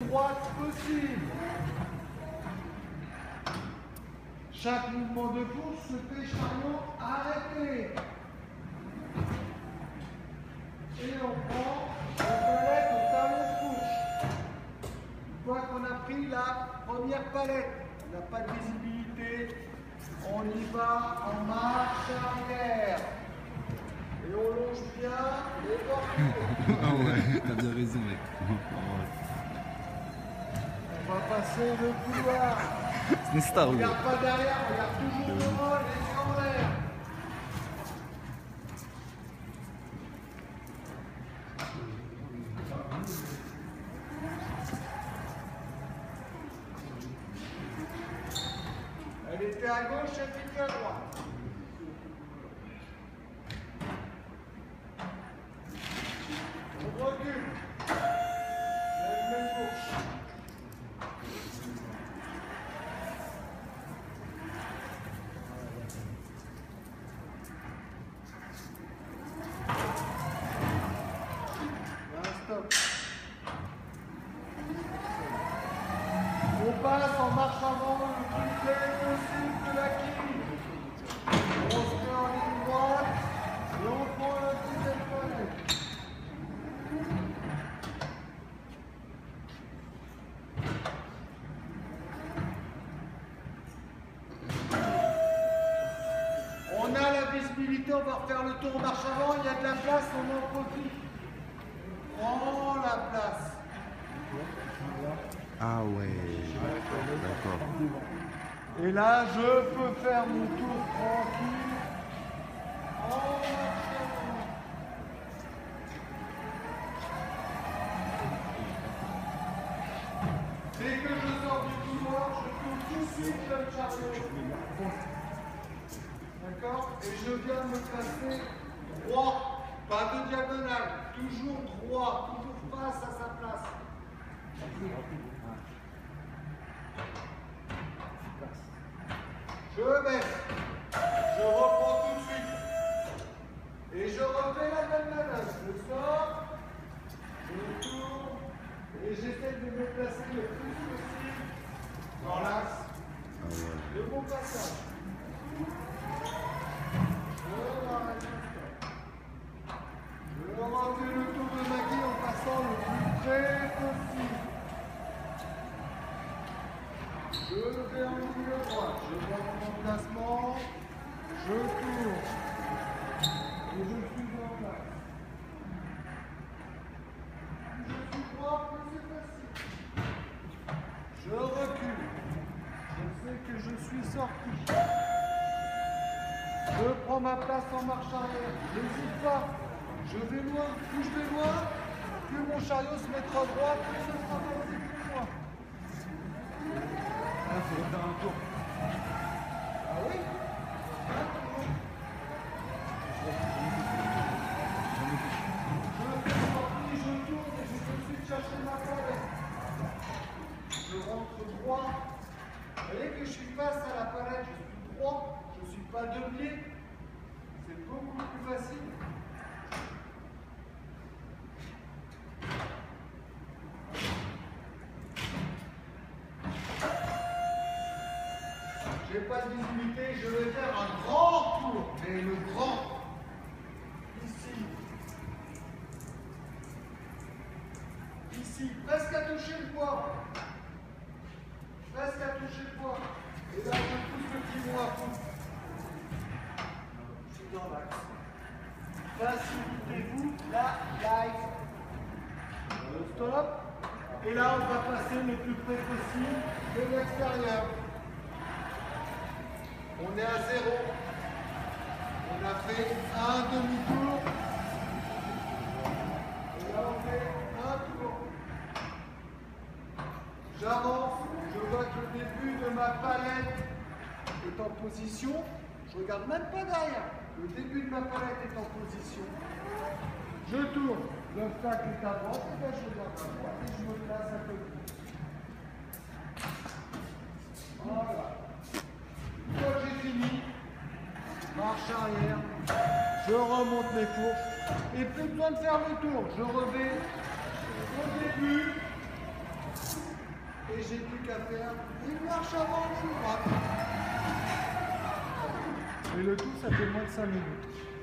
droite possible. Chaque mouvement de course se fait chariot arrêté. Et on prend la palette au talon de fourche. Une fois qu'on a pris la première palette, on n'a pas de visibilité, on y va en marche arrière. Et on longe bien les bords. Ah ouais, t'as bien raison mec. On va passer le couloir. C'est une star, On ouais. regarde pas derrière, on regarde toujours devant, les yeux en l'air. Elle était à gauche, elle était à droite. On recule. La même gauche. Stop. On passe en marche avant le plus près possible de la quille. On se met en ligne droite et on prend la deuxième palette. On a la visibilité, on va refaire le tour en marche avant, il y a de la place, on en profite. Prends la place. Ah ouais, d'accord. Et là, je peux faire mon tour tranquille. En marche avant. Dès que je sors du couloir, je tourne tout de suite le chariot. D'accord? Et je viens me placer droit, pas de diagonale, toujours droit, toujours face à sa place. Je baisse, je reprends tout de suite. Et je refais la même manœuvre. Je sors, je tourne, et j'essaie de me placer le plus possible dans l'axe de mon passage. Je refais le tour de ma quille en passant le plus près possible. Je vais en ligne droite, je vois mon placement, je tourne et je suis en place. Je suis droit, plus c'est facile. Je recule. Je sais que je suis sorti. Je prends ma place en marche arrière. N'hésite pas. Je vais loin. Plus je vais loin, plus mon chariot se mettra droit, plus ce sera facile pour moi. Il faut faire un tour. Ah oui? Je tourne et je peux tout de suite chercher ma palette. Je rentre droit. Vous voyez que je suis face à la palette, je suis droit, je ne suis pas de pied. C'est beaucoup plus facile. Je n'ai pas de visibilité, je vais faire un grand tour, mais le grand, ici, ici, presque à toucher le bois, presque à toucher le bois, et là je pousse le timon à fond, je suis dans l'axe, facilitez-vous la live, stop, et là on va passer le plus près possible de l'extérieur. On est à 0. On a fait un demi-tour. Et là, on fait un tour. J'avance. Je vois que le début de ma palette est en position. Je ne regarde même pas derrière. Le début de ma palette est en position. Je tourne. L'obstacle est à droite. Et là, je regarde à droite et je me place à côté. Voilà. Une fois que j'ai fini, marche arrière, je remonte mes fourches et plus besoin de faire le tour. Je reviens au début, Et j'ai plus qu'à faire une marche avant, une droite. Et le tout, ça fait moins de 5 minutes.